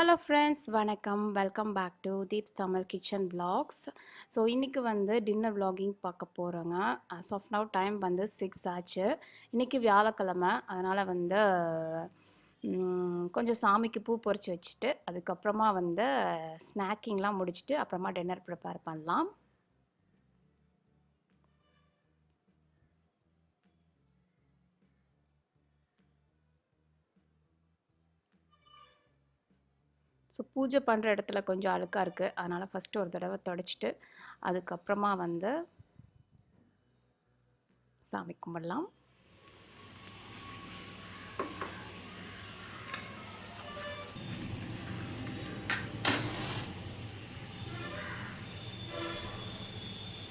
Hello friends, வணக்கம். Welcome back to Deeps Tamil kitchen vlogs. So இன்றைக்கி வந்து டின்னர் vlogging பார்க்க போகிறோங்க. ஆஸ் ஆஃப் நவ் டைம் வந்து 6 ஆச்சு. இன்றைக்கி வியாழக்கிழமை, அதனால் வந்து கொஞ்சம் சாமிக்கு பூ பறித்து வச்சுட்டு அதுக்கப்புறமா வந்து ஸ்நாக்கிங்லாம் முடிச்சுட்டு அப்புறமா டின்னர் ப்ரிப்பேர் பண்ணலாம். ஸோ பூஜை பண்ணுற இடத்துல கொஞ்சம் அழுக்காக இருக்குது, அதனால் ஃபஸ்ட்டு ஒரு தடவை தொடச்சிட்டு அதுக்கப்புறமா வந்து சாமி கும்பிடலாம்.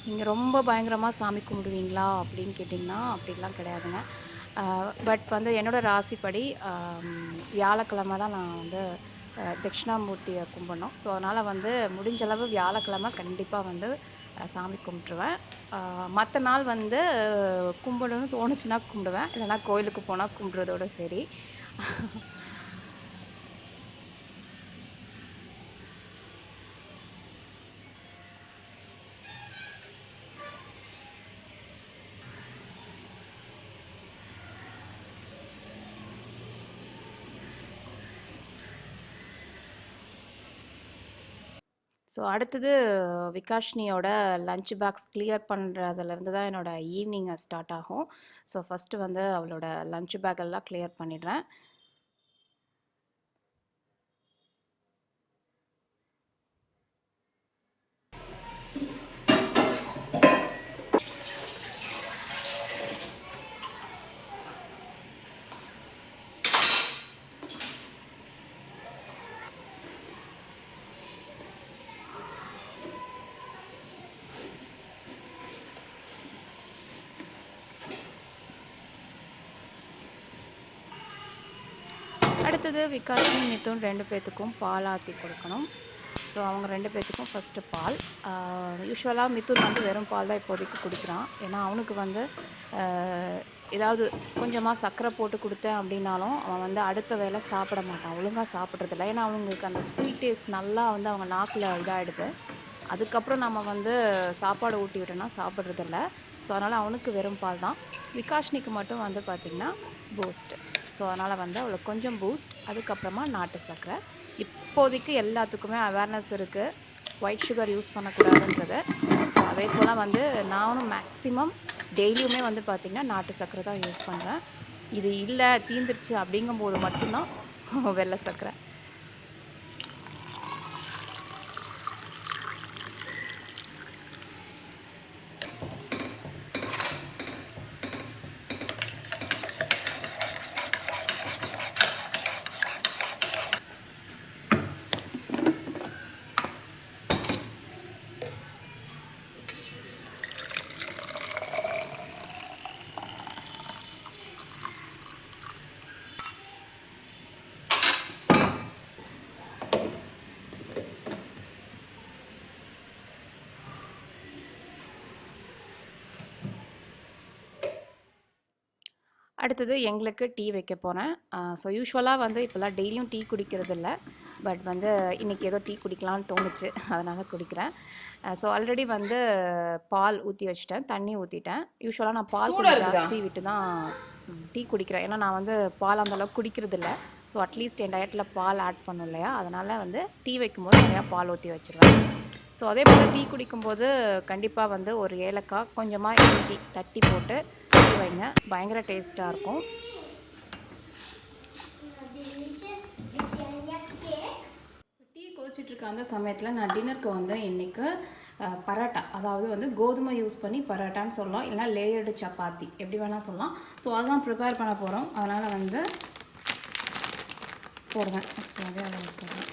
நீங்கள் ரொம்ப பயங்கரமாக சாமி கும்பிடுவீங்களா அப்படின்னு கேட்டிங்கன்னா அப்படிலாம் கிடையாதுங்க. பட் வந்து என்னோடய ராசிப்படி வியாழக்கிழமை தான் நான் வந்து தட்சிணாமூர்த்தியை கும்பிடணும். ஸோ அதனால் வந்து முடிஞ்சளவு வியாழக்கிழமை கண்டிப்பாக வந்து சாமி கும்பிட்ருவேன். மற்ற நாள் வந்து கும்பிடணும்னு தோணுச்சுன்னா கும்பிடுவேன், இல்லைனா கோயிலுக்கு போனால் கும்பிட்றதோட சரி. ஸோ அடுத்தது விகாஷ்னியோட லஞ்ச் பாக்ஸ் கிளியர் பண்ணுறதுலேருந்து தான் என்னோடய ஈவினிங் ஸ்டார்ட் ஆகும். ஸோ ஃபஸ்ட்டு வந்து அவளோட லஞ்ச் பேக்கெல்லாம் கிளியர் பண்ணிடுறேன். அடுத்தது விகாஷினி மிதுன் 2 பேர்த்துக்கும் பால் ஆற்றி கொடுக்கணும். ஸோ அவங்க 2 பேர்த்துக்கும் ஃபஸ்ட்டு பால். யூஸ்வலாக மிதுன் வந்து வெறும் பால் தான் இப்போதைக்கு குடிக்கிறான். ஏன்னா அவனுக்கு வந்து ஏதாவது கொஞ்சமாக சர்க்கரை போட்டு கொடுத்தேன் அப்படின்னாலும் அவன் வந்து அடுத்த வேளை சாப்பிட மாட்டான், ஒழுங்காக சாப்பிட்றதில்ல. ஏன்னா அவங்களுக்கு அந்த ஸ்வீட் டேஸ்ட் நல்லா வந்து அவங்க நாக்கில் இதாகிடுது. அதுக்கப்புறம் நம்ம வந்து சாப்பாடு ஊட்டி விட்டோன்னா சாப்பிட்றதில்ல. ஸோ அதனால் அவனுக்கு வெறும் பால் தான். விகாஷ்னிக்கு மட்டும் வந்து பார்த்திங்கன்னா பூஸ்ட். ஸோ அதனால் வந்து அவளுக்கு கொஞ்சம் பூஸ்ட், அதுக்கப்புறமா நாட்டு சர்க்கரை. இப்போதைக்கு எல்லாத்துக்குமே அவேர்னஸ் இருக்குது ஒயிட் சுகர் யூஸ் பண்ணக்கூடாதுன்றது. ஸோ அதே போல் வந்து நானும் மேக்ஸிமம் டெய்லியுமே வந்து பார்த்திங்கன்னா நாட்டு சர்க்கரை தான் யூஸ் பண்ணுறேன். இது இல்லை தீந்துருச்சு அப்படிங்கும்போது மட்டும்தான் வெள்ளை சர்க்கரை. அடுத்தது எங்களுக்கு டீ வைக்க போகிறேன். ஸோ யூஸ்வலாக வந்து இப்போல்லாம் டெய்லியும் டீ குடிக்கிறதில்ல, பட் வந்து இன்றைக்கி ஏதோ டீ குடிக்கலான்னு தோணுச்சு, அதனால் குடிக்கிறேன். ஸோ ஆல்ரெடி வந்து பால் ஊற்றி வச்சுட்டேன், தண்ணி ஊற்றிட்டேன். யூஸ்வலாக நான் பால் கொஞ்சம் ஜாஸ்தி விட்டு தான் டீ குடிக்கிறேன். ஏன்னா நான் வந்து பால் அந்தளவுக்கு குடிக்கிறதில்ல. ஸோ அட்லீஸ்ட் என் டயட்டில் பால் ஆட் பண்ணும் இல்லையா, அதனால் வந்து டீ வைக்கும்போது நிறையா பால் ஊற்றி வச்சுருவேன். ஸோ அதே போல் டீ குடிக்கும்போது கண்டிப்பாக வந்து ஒரு ஏலக்காய், கொஞ்சமாக இஞ்சி தட்டி போட்டு டீ வைங்க, பயங்கர டேஸ்ட்டாக இருக்கும். டீ கொதிச்சிட்ருக்க அந்த சமயத்தில் நான் டின்னருக்கு வந்து இன்றைக்கு பராட்டா, அதாவது வந்து கோதுமை யூஸ் பண்ணி பராட்டான்னு சொல்லலாம், இல்லைனா லேயர்டு சப்பாத்தி எப்படி வேணால் சொல்லலாம். ஸோ அதுதான் ப்ரிப்பேர் பண்ண போகிறோம். அதனால் வந்து போடுவேன். ஸோ அதே அளவு போடுவேன்.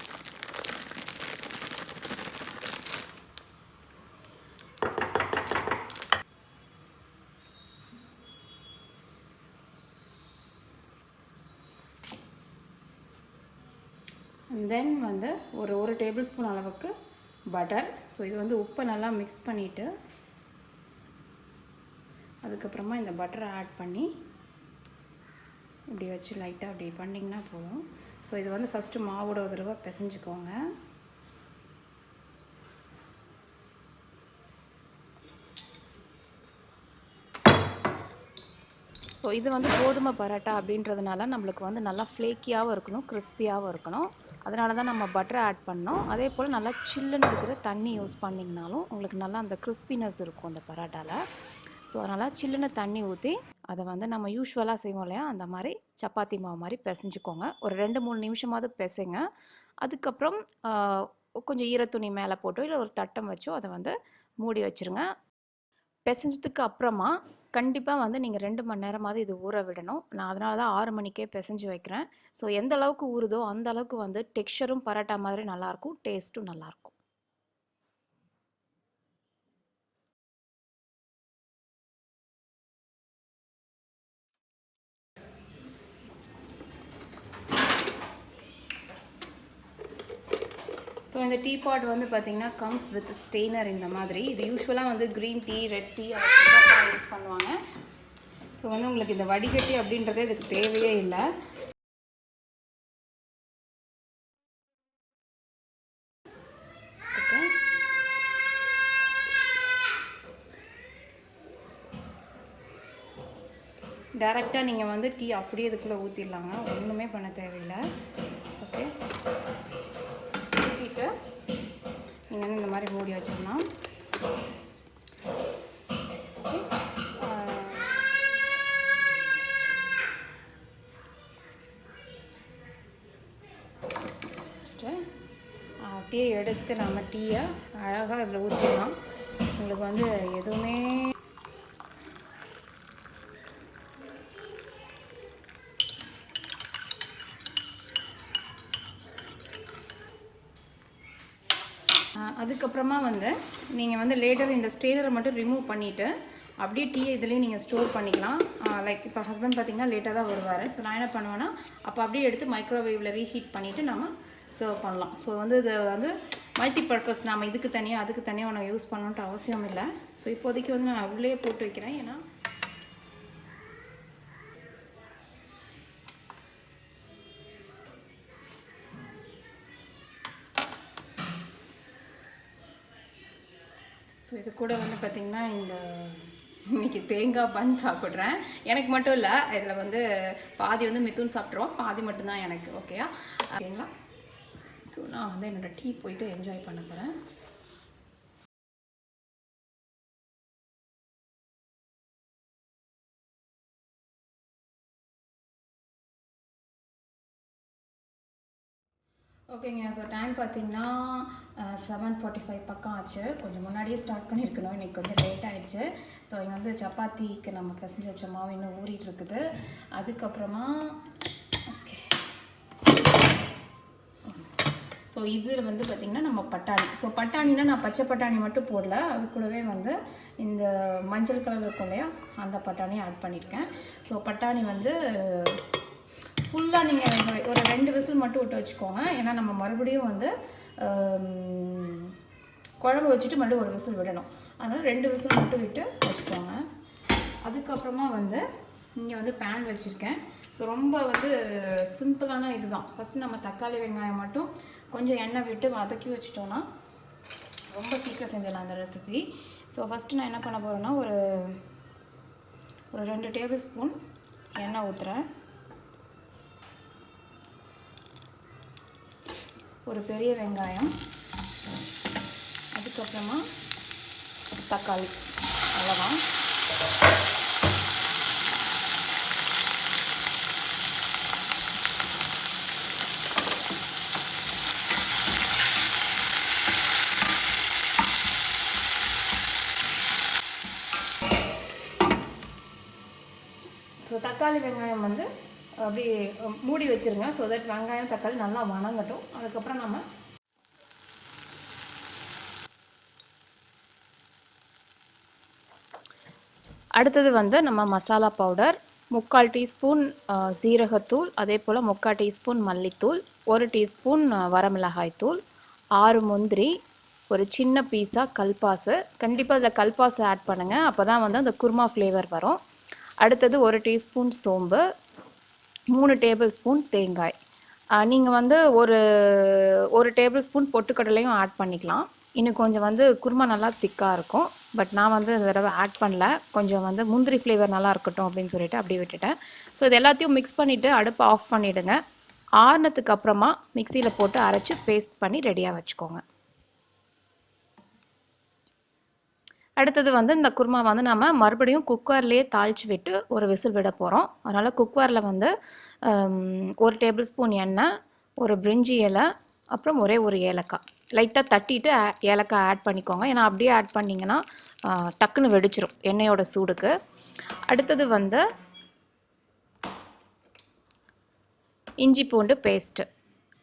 தென் வந்து ஒரு டேபிள் ஸ்பூன் அளவுக்கு பட்டர். ஸோ இது வந்து உப்பை நல்லா மிக்ஸ் பண்ணிவிட்டு அதுக்கப்புறமா இந்த பட்டரை ஆட் பண்ணி இப்படி வச்சு லைட்டாக அப்படி பண்ணிங்கன்னா போதும். ஸோ இது வந்து ஃபஸ்ட்டு மாவோட ஒரு தடவை பிசைஞ்சுக்கோங்க. ஸோ இது வந்து கோதுமை பரோட்டா அப்படின்றதுனால நம்மளுக்கு வந்து நல்லா ஃப்ளேக்கியாகவும் இருக்கணும், கிறிஸ்பியாகவும் இருக்கணும். அதனால தான் நம்ம பட்டரை ஆட் பண்ணோம். அதே போல் நல்லா சில்லுன்னு இருக்கிற தண்ணி யூஸ் பண்ணிங்கனாலும் உங்களுக்கு நல்லா அந்த கிறிஸ்பினஸ் இருக்கும் அந்த பரோட்டாவில். ஸோ அதனால் சில்லுன்னு தண்ணி ஊற்றி அதை வந்து நம்ம யூஸ்வலாக செய்வோம் இல்லையா, அந்த மாதிரி சப்பாத்தி மாவு மாதிரி பிசைஞ்சுக்கோங்க. ஒரு 2-3 நிமிஷமாவது பிசைங்க. அதுக்கப்புறம் கொஞ்சம் ஈரத்துணி மேலே போட்டோ இல்லை ஒரு தட்டம் வச்சோ அதை வந்து மூடி வச்சுருங்க. பிசைஞ்சதுக்கு அப்புறமா கண்டிப்பாக வந்து நீங்கள் 2 மணி நேரமாவது இது ஊற விடணும். நான் அதனால தான் 6 மணிக்கே பிசைஞ்சு வைக்கிறேன். ஸோ எந்த அளவுக்கு ஊறுதோ அந்த அளவுக்கு வந்து டெக்ஸ்சரும் பரோட்டா மாதிரி நல்லாயிருக்கும், டேஸ்ட்டும் நல்லாயிருக்கும். ஸோ இந்த டீ பாட் வந்து பார்த்திங்கன்னா கம்ஸ் வித் ஸ்டெய்னர் இந்த மாதிரி. இது யூஸ்வலாக வந்து க்ரீன் டீ, ரெட் டீ அதெல்லாம் யூஸ் பண்ணுவாங்க. ஸோ வந்து உங்களுக்கு இந்த வடிகட்டி அப்படின்றதே இதுக்கு தேவையே இல்லை. ஓகே, டைரெக்டாக நீங்கள் வந்து டீ அப்படியே இதுக்குள்ளே ஊற்றிடலாங்க, ஒன்றுமே பண்ண தேவையில்லை. ஓகே, ஊற்றிட்டு நீங்கள் வந்து இந்த மாதிரி மூடி வச்சிடலாம். அப்படியே எடுத்து நம்ம டீயை அழகாக அதில் ஊற்றிடலாம். உங்களுக்கு வந்து எதுவுமே அதுக்கப்புறமா வந்து நீங்கள் வந்து லேட்டர் இந்த ஸ்டெய்னரை மட்டும் ரிமூவ் பண்ணிவிட்டு அப்படியே டீயை இதுலேயும் நீங்கள் ஸ்டோர் பண்ணிக்கலாம். லைக் இப்போ ஹஸ்பண்ட் பார்த்திங்கன்னா லேட்டாக தான் வருவார். ஸோ நான் என்ன பண்ணுவேன்னா அப்போ அப்படியே எடுத்து மைக்ரோவேவில் ரீஹீட் பண்ணிவிட்டு நம்ம சர்வ் பண்ணலாம். ஸோ வந்து இது வந்து மல்டி பர்பஸ், நம்ம இதுக்கு தனியாக அதுக்கு தனியாக ஒன்று யூஸ் பண்ணணுன்ட்டு அவசியம் இல்லை. ஸோ இப்போதைக்கு வந்து நான் உள்ளே போட்டு வைக்கிறேன். ஏன்னா ஸோ இது கூட வந்து பார்த்திங்கன்னா இன்றைக்கி தேங்காய் பன் சாப்பிட்றேன். எனக்கு மட்டும் இல்லை, இதில் வந்து பாதி வந்து மித்துன் சாப்பிட்ருவோம், பாதி மட்டும்தான் எனக்கு. ஓகேயா, ஓகேங்களா? ஸோ நான் வந்து என்னோடய டீ போயிட்டு என்ஜாய் பண்ண போகிறேன். ஓகேங்க, ஸோ டைம் பார்த்திங்கன்னா 7:45 பக்கம் ஆச்சு. கொஞ்சம் முன்னாடியே ஸ்டார்ட் பண்ணியிருக்கணும், இன்றைக்கி கொஞ்சம் லேட் ஆகிடுச்சு. ஸோ இங்கே வந்து சப்பாத்திக்கு நம்ம பிசைஞ்சு வச்ச மாவு இன்னும் ஊறிட்டு இருக்குது. அதுக்கப்புறமா ஓகே, ஸோ இதில் வந்து பார்த்திங்கன்னா நம்ம பட்டாணி. ஸோ பட்டாணினா நான் பச்சை பட்டாணி மட்டும் போடல, அது கூடவே வந்து இந்த மஞ்சள் கலர் இருக்கும் இல்லையா, அந்த பட்டாணியை ஆட் பண்ணியிருக்கேன். ஸோ பட்டாணி வந்து ஃபுல்லாக நீங்கள் ஒரு 2 விசில் மட்டும் விட்டு வச்சுக்கோங்க. ஏன்னா நம்ம மறுபடியும் வந்து குழம்பு வச்சுட்டு மறுபடியும் ஒரு விசில் விடணும். அதனால் 2 விசில் மட்டும் விட்டு வச்சுக்கோங்க. அதுக்கப்புறமா வந்து இங்கே வந்து பேன் வச்சுருக்கேன். ஸோ ரொம்ப வந்து சிம்பிளான இது தான். ஃபஸ்ட்டு நம்ம தக்காளி வெங்காயம் மட்டும் கொஞ்சம் எண்ணெய் விட்டு வதக்கி வச்சிட்டோன்னா ரொம்ப சீக்கிரம் செஞ்சிடலாம் அந்த ரெசிபி. ஸோ ஃபஸ்ட்டு நான் என்ன பண்ண போகிறேன்னா ஒரு 2 டேபிள் ஸ்பூன் எண்ணெய் ஊற்றுறேன். ஒரு பெரிய வெங்காயம், அதுக்கப்புறமா தக்காளி, அவ்வளோதான். ஸோ தக்காளி வெங்காயம் வந்து அப்படியே மூடி வச்சுருங்க. ஸோ தட் வெங்காயம் தக்காளி நல்லா வணங்கட்டும். அதுக்கப்புறம் நம்ம அடுத்தது வந்து நம்ம மசாலா பவுடர் 3/4 டீஸ்பூன் சீரகத்தூள், அதே போல் 3/4 டீஸ்பூன் மல்லித்தூள், 1 டீஸ்பூன் வரமிளகாய் தூள், 6 முந்திரி, ஒரு சின்ன பீஸாக கல்பாசு. கண்டிப்பாக அதில் கல்பாசு ஆட் பண்ணுங்கள், அப்போ தான் வந்து அந்த குருமா ஃப்ளேவர் வரும். அடுத்தது 1 டீஸ்பூன் சோம்பு, 3 டேபிள் ஸ்பூன் தேங்காய். நீங்கள் வந்து ஒரு டேபிள் ஸ்பூன் பொட்டுக்கடலையும் ஆட் பண்ணிக்கலாம். இன்னும் கொஞ்சம் வந்து குருமா நல்லா திக்காக இருக்கும். பட் நான் வந்து இந்த தடவை ஆட் பண்ணல. கொஞ்சம் வந்து முந்திரி ஃப்ளேவர் நல்லா இருக்கட்டும் அப்படின்னு சொல்லிட்டு அப்படியே விட்டுட்டேன். ஸோ இது எல்லாத்தையும் மிக்ஸ் பண்ணிவிட்டு அடுப்பை ஆஃப் பண்ணிவிடுங்க. ஆறுனதுக்கு அப்புறமா மிக்சியில் போட்டு அரைச்சி பேஸ்ட் பண்ணி ரெடியாக வச்சுக்கோங்க. அடுத்தது வந்து இந்த குருமா வந்து நம்ம மறுபடியும் குக்கர்லேயே தாளித்து விட்டு ஒரு விசில் விட போகிறோம். அதனால் குக்கரில் வந்து ஒரு டேபிள் ஸ்பூன் எண்ணெய், ஒரு பிரிஞ்சி இலை, அப்புறம் ஒரு ஏலக்காய் லைட்டாக தட்டிட்டு ஏலக்காய் ஆட் பண்ணிக்கோங்க. ஏன்னா அப்படியே ஆட் பண்ணிங்கன்னா டக்குன்னு வெடிச்சிரும் எண்ணெயோட சூடுக்கு. அடுத்தது வந்து இஞ்சி பூண்டு பேஸ்ட்டு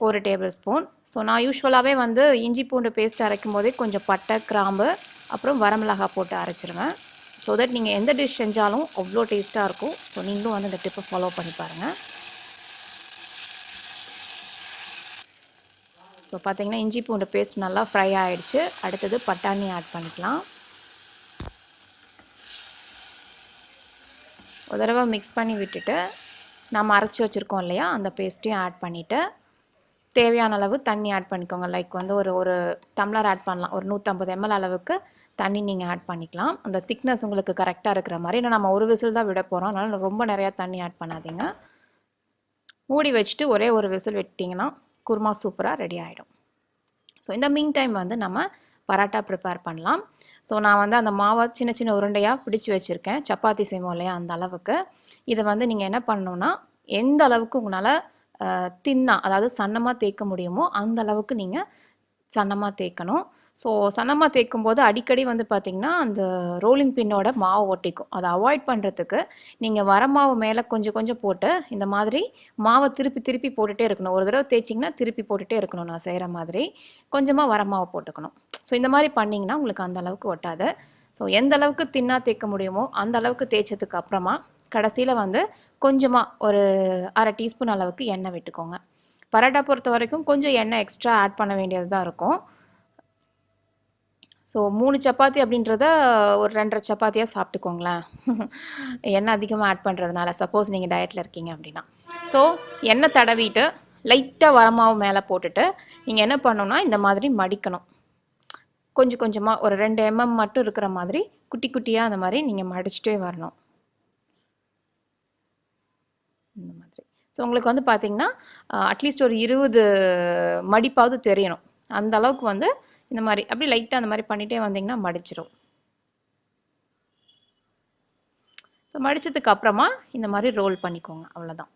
ஒரு டேபிள் ஸ்பூன். ஸோ நான் யூஸ்வலாகவே வந்து இஞ்சி பூண்டு பேஸ்ட் அரைக்கும் போதே கொஞ்சம் பட்டை, கிராம்பு, அப்புறம் வரமிளகாய் போட்டு அரைச்சிருவேன். ஸோ தட் நீங்கள் எந்த டிஷ் செஞ்சாலும் அவ்வளோ டேஸ்ட்டாக இருக்கும். ஸோ நீங்களும் வந்து இந்த டிப்பை ஃபாலோ பண்ணி பாருங்கள். ஸோ பார்த்தீங்கன்னா இஞ்சி பூண்டு பேஸ்ட் நல்லா ஃப்ரை ஆகிடுச்சு. அடுத்தது பட்டாணி ஆட் பண்ணிக்கலாம். ஒரு தடவை மிக்ஸ் பண்ணி விட்டுட்டு நம்ம அரைச்சி வச்சுருக்கோம் இல்லையா, அந்த பேஸ்ட்டையும் ஆட் பண்ணிவிட்டு தேவையான அளவு தண்ணி ஆட் பண்ணிக்கோங்க. லைக் வந்து ஒரு டம்ளர் ஆட் பண்ணலாம். ஒரு 150 ml அளவுக்கு தண்ணி நீங்கள் ஆட் பண்ணிக்கலாம். அந்த திக்னஸ் உங்களுக்கு கரெக்டாக இருக்கிற மாதிரி. ஏன்னா நம்ம ஒரு விசில் தான் விட போகிறோம். அதனால் ரொம்ப நிறையா தண்ணி ஆட் பண்ணாதீங்க. மூடி வச்சுட்டு ஒரு விசில் விட்டிங்கன்னா குருமா சூப்பராக ரெடி ஆகிடும். ஸோ இந்த மீன் டைம் வந்து நம்ம பராட்டா ப்ரிப்பேர் பண்ணலாம். ஸோ நான் வந்து அந்த மாவை சின்ன சின்ன உருண்டையாக பிடிச்சி வச்சுருக்கேன். சப்பாத்தி செய்வோம் இல்லையா, அந்த அளவுக்கு. இதை வந்து நீங்கள் என்ன பண்ணணுன்னா, எந்த அளவுக்கு உங்களால் தின்னாக, அதாவது சன்னமாக தேய்க்க முடியுமோ அந்த அளவுக்கு நீங்கள் சன்னமாக தேய்க்கணும். ஸோ சன்னமாக தேய்க்கும் போது அடிக்கடி வந்து பார்த்திங்கன்னா அந்த ரோலிங் பின்னோட மாவு ஒட்டிக்கும். அதை அவாய்ட் பண்ணுறதுக்கு நீங்கள் வர மாவு மேலே கொஞ்சம் கொஞ்சம் போட்டு இந்த மாதிரி மாவை திருப்பி திருப்பி போட்டுகிட்டே இருக்கணும். ஒரு தடவை தேய்ச்சிங்கன்னா திருப்பி போட்டுகிட்டே இருக்கணும். நான் செய்கிற மாதிரி கொஞ்சமாக வர மாவை போட்டுக்கணும். ஸோ இந்த மாதிரி பண்ணிங்கன்னா உங்களுக்கு அந்த அளவுக்கு ஒட்டாது. ஸோ எந்த அளவுக்கு தின்னா தேய்க்க முடியுமோ அந்த அளவுக்கு தேய்ச்சதுக்கு அப்புறமா கடைசியில் வந்து கொஞ்சமாக ஒரு அரை டீஸ்பூன் அளவுக்கு எண்ணெய் விட்டுக்கோங்க. பரோட்டா பொறுத்த வரைக்கும் கொஞ்சம் எண்ணெய் எக்ஸ்ட்ரா ஆட் பண்ண வேண்டியது தான் இருக்கும். ஸோ 3 சப்பாத்தி அப்படின்றத ஒரு 2.5 சப்பாத்தியாக சாப்பிட்டுக்கோங்களேன். எண்ணெய் அதிகமாக ஆட் பண்ணுறதுனால, சப்போஸ் நீங்கள் டயட்டில் இருக்கீங்க அப்படின்னா. ஸோ எண்ணெய் தடவிட்டு லைட்டாக வரமாவு மேலே போட்டுட்டு நீங்கள் என்ன பண்ணணுன்னா இந்த மாதிரி மடிக்கணும். கொஞ்சம் கொஞ்சமாக ஒரு 2 mm மட்டும் இருக்கிற மாதிரி குட்டி குட்டியாக அந்த மாதிரி நீங்கள் மடிச்சுட்டே வரணும். இந்த மாதிரி. ஸோ உங்களுக்கு வந்து பார்த்திங்கன்னா அட்லீஸ்ட் ஒரு 20 மடிப்பாவது தெரியணும். அந்த அளவுக்கு வந்து இந்த மாதிரி அப்படி லைட்டாக அந்த மாதிரி பண்ணிகிட்டே வந்தீங்கன்னா மடிச்சிடும். ஸோ மடித்ததுக்கு அப்புறமா இந்த மாதிரி ரோல் பண்ணிக்கோங்க. அவ்வளோதான்.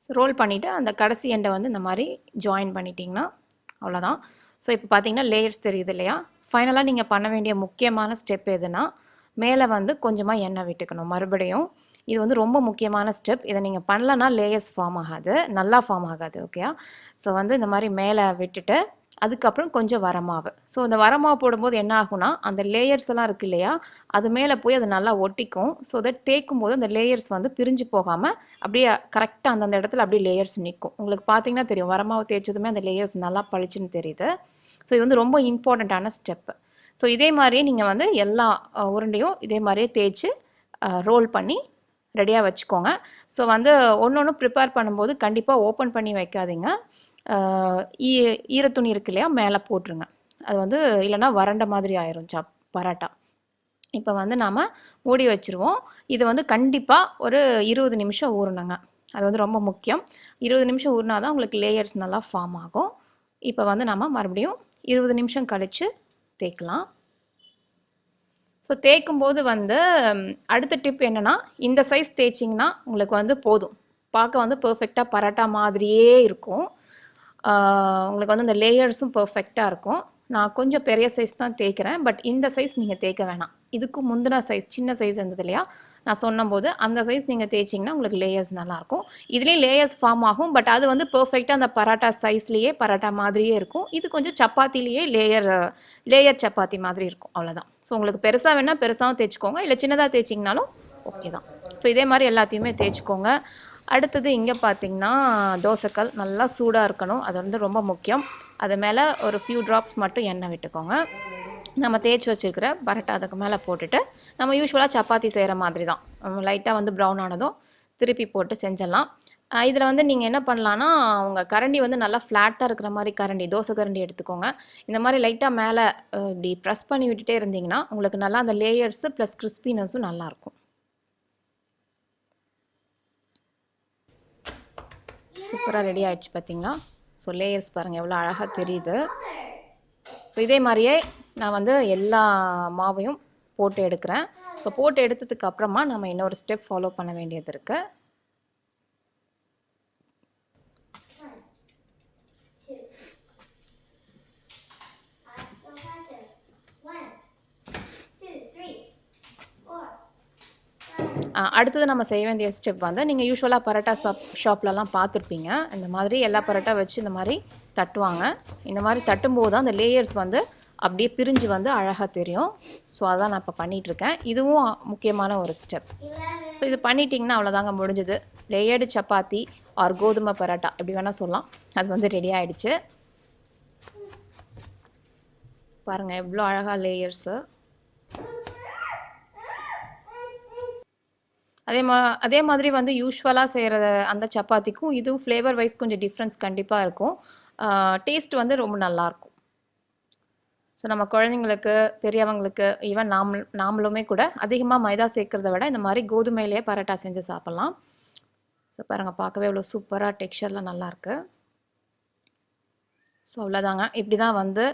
ஸோ ரோல் பண்ணிவிட்டு அந்த கடைசி எண்டை வந்து இந்த மாதிரி ஜாயின் பண்ணிட்டீங்கன்னா அவ்வளோதான். ஸோ இப்போ பார்த்தீங்கன்னா லேயர்ஸ் தெரியுது இல்லையா. ஃபைனலாக நீங்கள் பண்ண வேண்டிய முக்கியமான ஸ்டெப் எதுனா, மேலே வந்து கொஞ்சமாக எண்ணெய் விட்டுக்கணும் மறுபடியும். இது வந்து ரொம்ப முக்கியமான ஸ்டெப். இதை நீங்கள் பண்ணலன்னா லேயர்ஸ் ஃபார்ம் ஆகாது, நல்லா ஃபார்ம் ஆகாது. ஓகேயா. ஸோ வந்து இந்த மாதிரி மேலே விட்டுட்டு அதுக்கப்புறம் கொஞ்சம் வரமாவு. ஸோ இந்த வரமாவு போடும்போது என்ன ஆகும்னா, அந்த லேயர்ஸ் எல்லாம் இருக்குது இல்லையா, அது மேலே போய் அது நல்லா ஒட்டிக்கும். ஸோ தட் தேய்க்கும் போது அந்த லேயர்ஸ் வந்து பிரிஞ்சு போகாமல் அப்படியே கரெக்டாக அந்தந்த இடத்துல அப்படியே லேயர்ஸ் நிற்கும். உங்களுக்கு பார்த்தீங்கன்னா தெரியும், வரமாவு தேய்ச்சதுமே அந்த லேயர்ஸ் நல்லா பளிச்சுன்னு தெரியுது. ஸோ இது வந்து ரொம்ப இம்பார்ட்டண்ட்டான ஸ்டெப்பு. ஸோ இதே மாதிரியே நீங்கள் வந்து எல்லா உருண்டையும் இதே மாதிரியே தேய்ச்சி ரோல் பண்ணி ரெடியாக வச்சுக்கோங்க. ஸோ வந்து ஒன்று ப்ரிப்பேர் பண்ணும்போது கண்டிப்பாக ஓப்பன் பண்ணி வைக்காதீங்க. ஈரத்துணி இருக்கு இல்லையா, மேலே போட்டுருங்க. அது வந்து இல்லைன்னா வறண்ட மாதிரி ஆயிரும் பராட்டா. இப்போ வந்து நாம் மூடி வச்சுருவோம். இது வந்து கண்டிப்பாக ஒரு 20 நிமிஷம் ஊறணுங்க. அது வந்து ரொம்ப முக்கியம். 20 நிமிஷம் ஊறினா தான் உங்களுக்கு லேயர்ஸ் நல்லா ஃபார்ம் ஆகும். இப்போ வந்து நம்ம மறுபடியும் 20 நிமிஷம் கழித்து தேய்க்கலாம். ஸோ தேய்க்கும்போது வந்து அடுத்த டிப் என்னென்னா, இந்த சைஸ் தேய்ச்சிங்கன்னா உங்களுக்கு வந்து போதும். பார்க்க வந்து பர்ஃபெக்டாக பரோட்டா மாதிரியே இருக்கும். உங்களுக்கு வந்து அந்த லேயர்ஸும் பர்ஃபெக்டாக இருக்கும். நான் கொஞ்சம் பெரிய சைஸ் தான் தேய்க்கிறேன். பட் இந்த சைஸ் நீங்கள் தேய்க்க வேணாம். இதுக்கு முந்தின சைஸ் சின்ன சைஸ் இருந்தது இல்லையா, நான் சொன்னபோது அந்த சைஸ் நீங்கள் தேய்ச்சிங்கன்னா உங்களுக்கு லேயர்ஸ் நல்லாயிருக்கும். இதுலேயே லேயர்ஸ் ஃபார்ம் ஆகும். பட் அது வந்து பர்ஃபெக்டாக அந்த பரோட்டா சைஸ்லேயே பரோட்டா மாதிரியே இருக்கும். இது கொஞ்சம் சப்பாத்திலேயே லேயர் சப்பாத்தி மாதிரி இருக்கும். அவ்வளோதான். ஸோ உங்களுக்கு பெருசாக வேணால் பெருசாகவும் தேய்ச்சிக்கோங்க, இல்லை சின்னதாக தேய்ச்சிங்கனாலும் ஓகே தான். ஸோ இதே மாதிரி எல்லாத்தையுமே தேய்ச்சிக்கோங்க. அடுத்தது இங்கே பார்த்திங்கன்னா தோசைக்கல் நல்லா சூடாக இருக்கணும். அது வந்து ரொம்ப முக்கியம். அது மேலே ஒரு ஃபியூ ட்ராப்ஸ் மட்டும் எண்ணெய் விட்டுக்கோங்க. நம்ம தேய்ச்சி வச்சுருக்கிற பரோட்டா அதுக்கு மேலே போட்டுட்டு நம்ம யூஸ்வலாக சப்பாத்தி செய்கிற மாதிரி தான் லைட்டாக வந்து ப்ரௌன் ஆனதும் திருப்பி போட்டு செஞ்சிடலாம். இதில் வந்து நீங்கள் என்ன பண்ணலான்னா, உங்கள் கரண்டி வந்து நல்லா ஃப்ளாட்டாக இருக்கிற மாதிரி கரண்டி, தோசை கரண்டி எடுத்துக்கோங்க. இந்த மாதிரி லைட்டாக மேலே இப்படி ப்ரெஸ் பண்ணி விட்டுட்டே இருந்தீங்கன்னா, உங்களுக்கு நல்லா அந்த லேயர்ஸு ப்ளஸ் கிறிஸ்பினஸும் நல்லாயிருக்கும். சூப்பராக ரெடி ஆகிடுச்சு பார்த்தீங்களா? ஸோ லேயர்ஸ் பாருங்கள் எவ்வளோ அழகாக தெரியுது. ஸோ இதே மாதிரியே நான் வந்து எல்லா மாவையும் போட்டு எடுக்கிறேன். ஸோ போட்டு எடுத்ததுக்கு அப்புறமா நம்ம இன்னொரு ஸ்டெப் ஃபாலோ பண்ண வேண்டியது இருக்குது. அடுத்தது நம்ம செய்ய வேண்டிய ஸ்டெப் வந்து, நீங்கள் யூஸ்வலாக பரோட்டா ஷாப்லலாம் பார்த்துருப்பீங்க. இந்த மாதிரி எல்லா பரோட்டா வச்சு இந்த மாதிரி தட்டுவாங்க. இந்த மாதிரி தட்டும்போது தான் அந்த லேயர்ஸ் வந்து அப்படியே பிரிஞ்சு வந்து அழகாக தெரியும். ஸோ அதான் நான் இப்போ பண்ணிகிட்ருக்கேன். இதுவும் முக்கியமான ஒரு ஸ்டெப். ஸோ இது பண்ணிட்டிங்கன்னா அவ்வளோதாங்க, முடிஞ்சுது. லேயர்டு சப்பாத்தி ஆர் கோதுமை பரோட்டா எப்படி வேணால் சொல்லலாம். அது வந்து ரெடி ஆகிடுச்சு. பாருங்கள் எவ்வளோ அழகாக லேயர்ஸு. அதே மாதிரி வந்து யூஸ்வலாக செய்கிற அந்த சப்பாத்திக்கும் இதுவும் ஃப்ளேவர் வைஸ் கொஞ்சம் டிஃப்ரென்ஸ் கண்டிப்பாக இருக்கும். டேஸ்ட் வந்து ரொம்ப நல்லாயிருக்கும். ஸோ நம்ம குழந்தைங்களுக்கு, பெரியவங்களுக்கு, ஈவன் நாமளுமே கூட அதிகமாக மைதா சேர்க்குறத விட இந்த மாதிரி கோதுமையிலேயே பரோட்டா செஞ்சு சாப்பிட்லாம். ஸோ பாருங்கள், பார்க்கவே இவ்வளோ சூப்பராக டெக்ஸ்சரில் நல்லாயிருக்கு. ஸோ அவ்வளோதாங்க, இப்படி தான் வந்து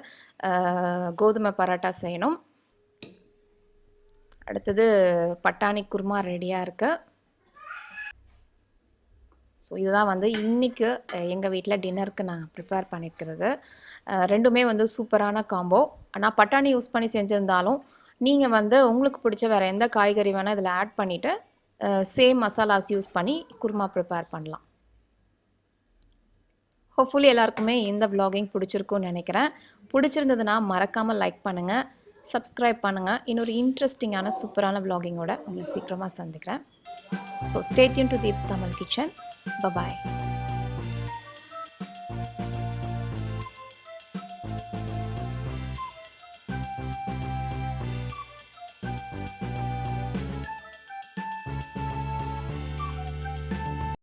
கோதுமை பரோட்டா செய்யணும். அடுத்தது பட்டாணி குருமா ரெடியாக இருக்குது. ஸோ இதுதான் வந்து இன்றைக்கி எங்கள் வீட்டில் டின்னருக்கு நான் ப்ரிப்பேர் பண்ணியிருக்கிறது. ரெண்டுமே வந்து சூப்பரான காம்போ. நான் பட்டாணி யூஸ் பண்ணி செஞ்சுருந்தாலும் நீங்கள் வந்து உங்களுக்கு பிடிச்ச வேறு எந்த காய்கறி வேணால் இதில் ஆட் பண்ணிவிட்டு சேம் மசாலாஸ் யூஸ் பண்ணி குருமா ப்ரிப்பேர் பண்ணலாம். ஹோப்ஃபுல்லி எல்லாருக்குமே இந்த vlogging பிடிச்சிருக்கும்னு நினைக்கிறேன். பிடிச்சிருந்ததுன்னா மறக்காமல் லைக் பண்ணுங்கள், சப்ஸ்கிரைப் பண்ணுங்கள். இன்னொரு இன்ட்ரெஸ்டிங்கான சூப்பரான vlogging-ஓட உங்களை சீக்கிரமாக சந்திக்கிறேன். So stay tuned to Deeps Tamil kitchen. Bye-bye.